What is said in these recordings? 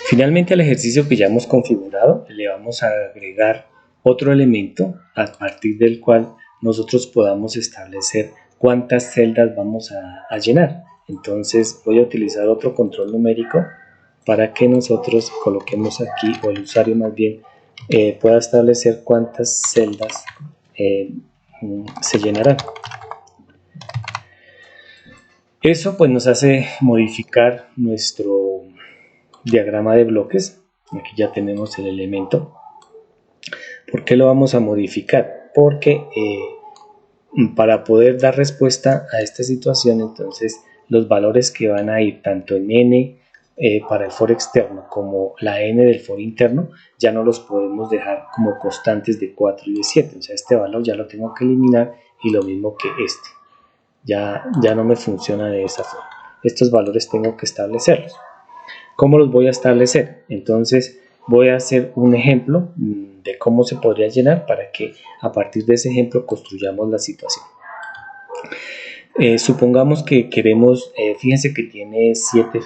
Finalmente, al ejercicio que ya hemos configurado, le vamos a agregar otro elemento a partir del cual nosotros podamos establecer cuántas celdas vamos a llenar. Entonces voy a utilizar otro control numérico para que nosotros coloquemos aquí, o el usuario más bien, pueda establecer cuántas celdas se llenarán. Eso pues nos hace modificar nuestro diagrama de bloques. Aquí ya tenemos el elemento. ¿Por qué lo vamos a modificar? Porque para poder dar respuesta a esta situación, entonces los valores que van a ir tanto en n para el for externo como la n del for interno ya no los podemos dejar como constantes de 4 y de 7. O sea, este valor ya lo tengo que eliminar, y lo mismo que este. Ya no me funciona de esa forma. Estos valores tengo que establecerlos. ¿Cómo los voy a establecer? Entonces voy a hacer un ejemplo de cómo se podría llenar para que a partir de ese ejemplo construyamos la situación. Supongamos que queremos, fíjense que tiene 7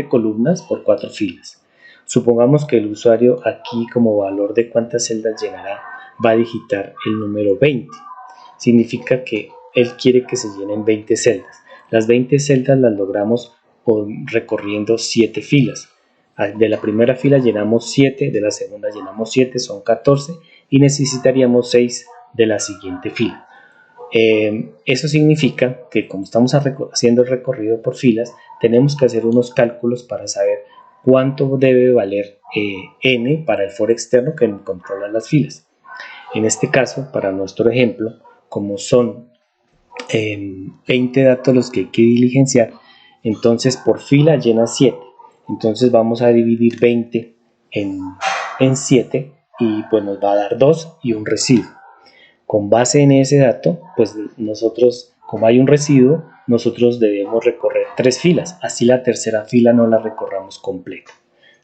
columnas por 4 filas. Supongamos que el usuario aquí, como valor de cuántas celdas llenará, va a digitar el número 20. Significa que él quiere que se llenen 20 celdas. Las 20 celdas las logramos recorriendo 7 filas. De la primera fila llenamos 7, de la segunda llenamos 7, son 14, y necesitaríamos 6 de la siguiente fila. Eso significa que, como estamos haciendo el recorrido por filas, tenemos que hacer unos cálculos para saber cuánto debe valer n para el for externo que controla las filas. En este caso, para nuestro ejemplo, como son 20 datos los que hay que diligenciar, entonces por fila llena 7. Entonces vamos a dividir 20 en 7 y pues nos va a dar 2 y un residuo. Con base en ese dato, pues nosotros, como hay un residuo, nosotros debemos recorrer 3 filas, así la tercera fila no la recorramos completa.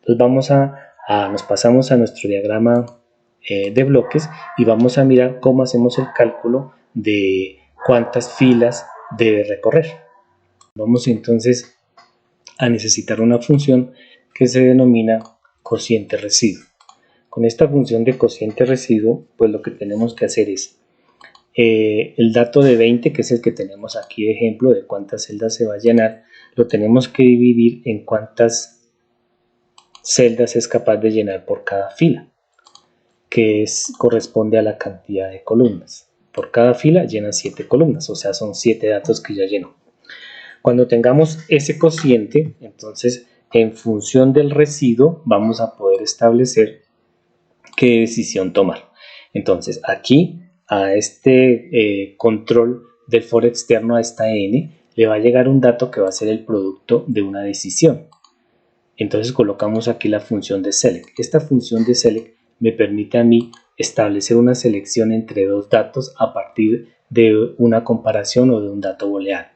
Entonces nos pasamos a nuestro diagrama de bloques y vamos a mirar cómo hacemos el cálculo de cuántas filas debe recorrer. Vamos entonces a necesitar una función que se denomina cociente residuo. Con esta función de cociente residuo, pues lo que tenemos que hacer es el dato de 20, que es el que tenemos aquí de ejemplo de cuántas celdas se va a llenar, lo tenemos que dividir en cuántas celdas es capaz de llenar por cada fila, que corresponde a la cantidad de columnas. Por cada fila llena 7 columnas, o sea, son 7 datos que ya llenó. Cuando tengamos ese cociente, entonces en función del residuo vamos a poder establecer qué decisión tomar. Entonces aquí a este control del for externo, a esta n, le va a llegar un dato que va a ser el producto de una decisión. Entonces colocamos aquí la función de select. Esta función de select me permite a mí establecer una selección entre dos datos a partir de una comparación o de un dato booleano.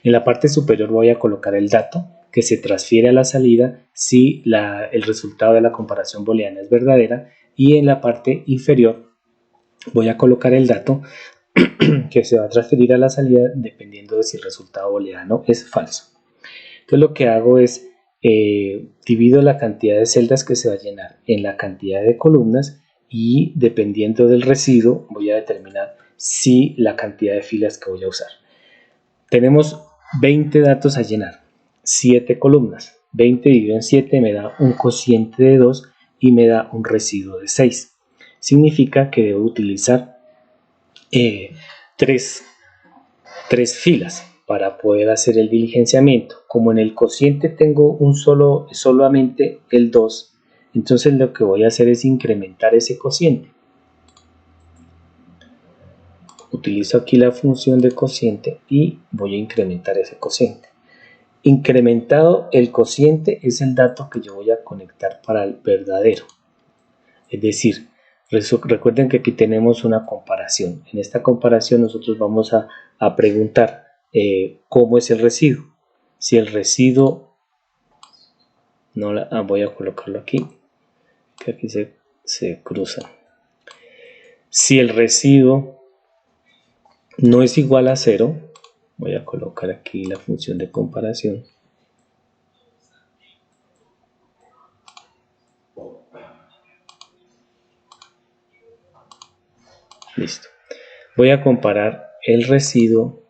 En la parte superior voy a colocar el dato que se transfiere a la salida si el resultado de la comparación booleana es verdadera, y en la parte inferior voy a colocar el dato que se va a transferir a la salida dependiendo de si el resultado booleano es falso. Entonces lo que hago es divido la cantidad de celdas que se va a llenar en la cantidad de columnas, y dependiendo del residuo voy a determinar si la cantidad de filas que voy a usar. Tenemos 20 datos a llenar, 7 columnas. 20 dividido en 7 me da un cociente de 2 y me da un residuo de 6. Significa que debo utilizar 3 filas para poder hacer el diligenciamiento. Como en el cociente tengo solamente el 2, entonces lo que voy a hacer es incrementar ese cociente. Utilizo aquí la función de cociente y voy a incrementar ese cociente. Incrementado el cociente es el dato que yo voy a conectar para el verdadero. Es decir, recuerden que aquí tenemos una comparación. En esta comparación nosotros vamos a preguntar cómo es el residuo. Si el residuo, voy a colocarlo aquí, que aquí se cruzan. Si el residuo no es igual a 0, voy a colocar aquí la función de comparación. Listo. Voy a comparar el residuo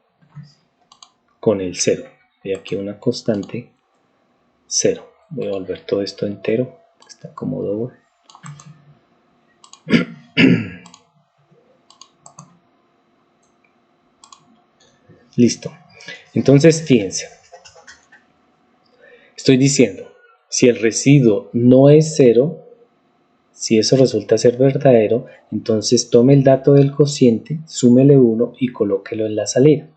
con el 0. Voy aquí una constante 0. Voy a volver todo esto entero. Está como double. Listo. Entonces, fíjense. Estoy diciendo, si el residuo no es 0, si eso resulta ser verdadero, entonces tome el dato del cociente, súmele 1 y colóquelo en la salida.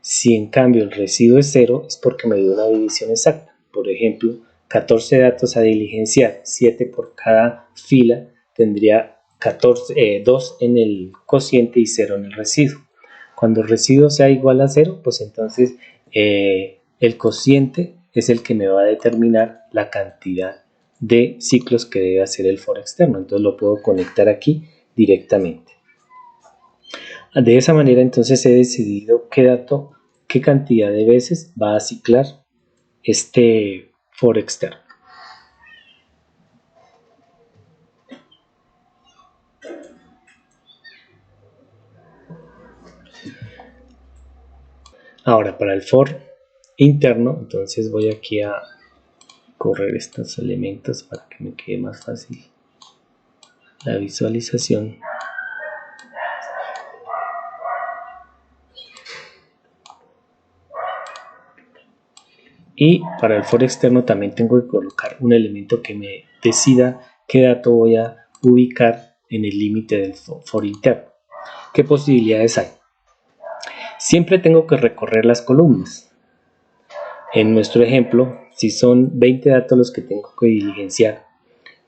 Si en cambio el residuo es 0, es porque me dio una división exacta. Por ejemplo, 14 datos a diligenciar, 7 por cada fila, tendría 2 en el cociente y 0 en el residuo. Cuando el residuo sea igual a 0, pues entonces el cociente es el que me va a determinar la cantidad de ciclos que debe hacer el for externo. Entonces lo puedo conectar aquí directamente. De esa manera entonces he decidido qué cantidad de veces va a ciclar este for externo. Ahora para el for interno, entonces voy aquí a correr estos elementos para que me quede más fácil la visualización. Y para el for externo también tengo que colocar un elemento que me decida qué dato voy a ubicar en el límite del for interno. ¿Qué posibilidades hay? Siempre tengo que recorrer las columnas. En nuestro ejemplo, si son 20 datos los que tengo que diligenciar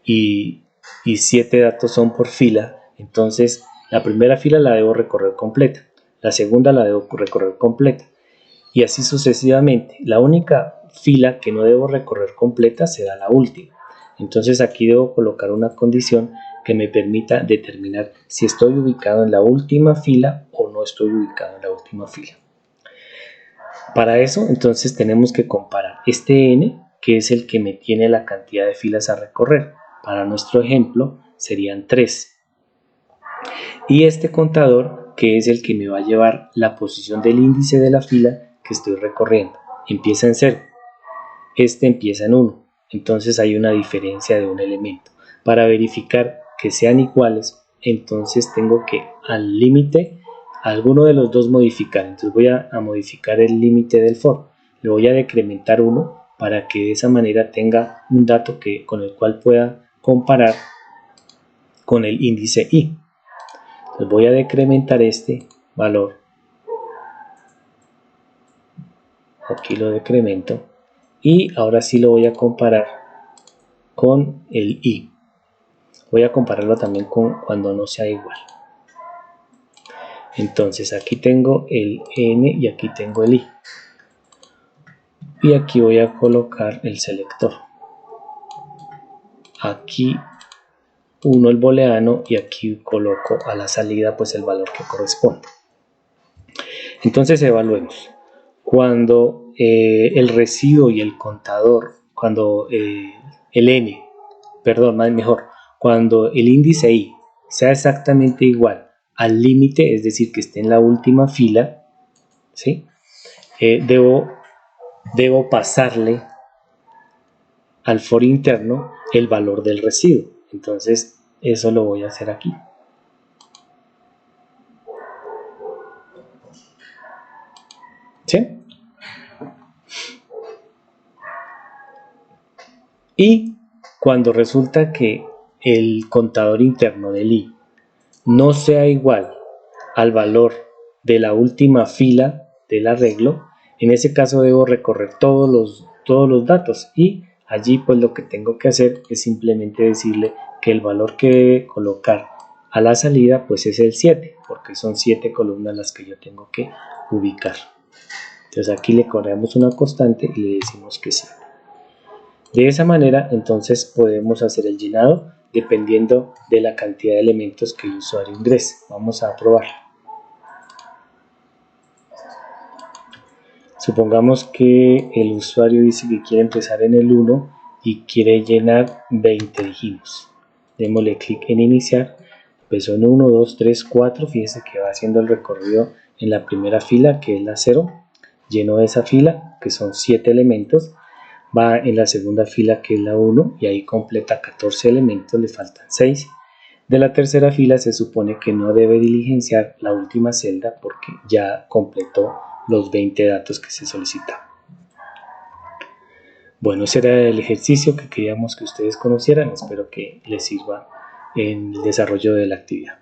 y 7 datos son por fila, entonces la primera fila la debo recorrer completa, la segunda la debo recorrer completa y así sucesivamente. La única fila que no debo recorrer completa será la última. Entonces aquí debo colocar una condición que me permita determinar si estoy ubicado en la última fila o no estoy ubicado en la última fila. Para eso entonces tenemos que comparar este n, que es el que me tiene la cantidad de filas a recorrer. Para nuestro ejemplo serían 3. Y este contador, que es el que me va a llevar la posición del índice de la fila que estoy recorriendo. Empieza en 0. Este empieza en 1. Entonces hay una diferencia de un elemento. Para verificar que sean iguales, entonces tengo que al límite alguno de los dos modificar. Entonces voy a modificar el límite del for. Le voy a decrementar 1 para que de esa manera tenga un dato con el cual pueda comparar con el índice i. Entonces voy a decrementar este valor. Aquí lo decremento. Y ahora sí lo voy a comparar con el i. Voy a compararlo también con cuando no sea igual. Entonces aquí tengo el n y aquí tengo el i. Y aquí voy a colocar el selector. Aquí uno el booleano y aquí coloco a la salida pues el valor que corresponde. Entonces evaluemos. Cuando el residuo y el contador, cuando cuando el índice i sea exactamente igual al límite, es decir, que esté en la última fila, ¿sí? Debo pasarle al for interno el valor del residuo. Entonces eso lo voy a hacer aquí. ¿Sí? Y cuando resulta que el contador interno del i no sea igual al valor de la última fila del arreglo, en ese caso debo recorrer todos los datos y allí pues lo que tengo que hacer es simplemente decirle que el valor que debe colocar a la salida pues es el 7, porque son 7 columnas las que yo tengo que ubicar. Entonces aquí le corremos una constante y le decimos que sí. De esa manera entonces podemos hacer el llenado dependiendo de la cantidad de elementos que el usuario ingrese. Vamos a probar. Supongamos que el usuario dice que quiere empezar en el 1 y quiere llenar 20, dijimos. Démosle clic en iniciar empezó en 1, 2, 3, 4, fíjense que va haciendo el recorrido en la primera fila, que es la 0, llenó esa fila, que son 7 elementos, va en la segunda fila, que es la 1, y ahí completa 14 elementos, le faltan 6. De la tercera fila se supone que no debe diligenciar la última celda porque ya completó los 20 datos que se solicitan. Bueno, ese era el ejercicio que queríamos que ustedes conocieran. Espero que les sirva en el desarrollo de la actividad.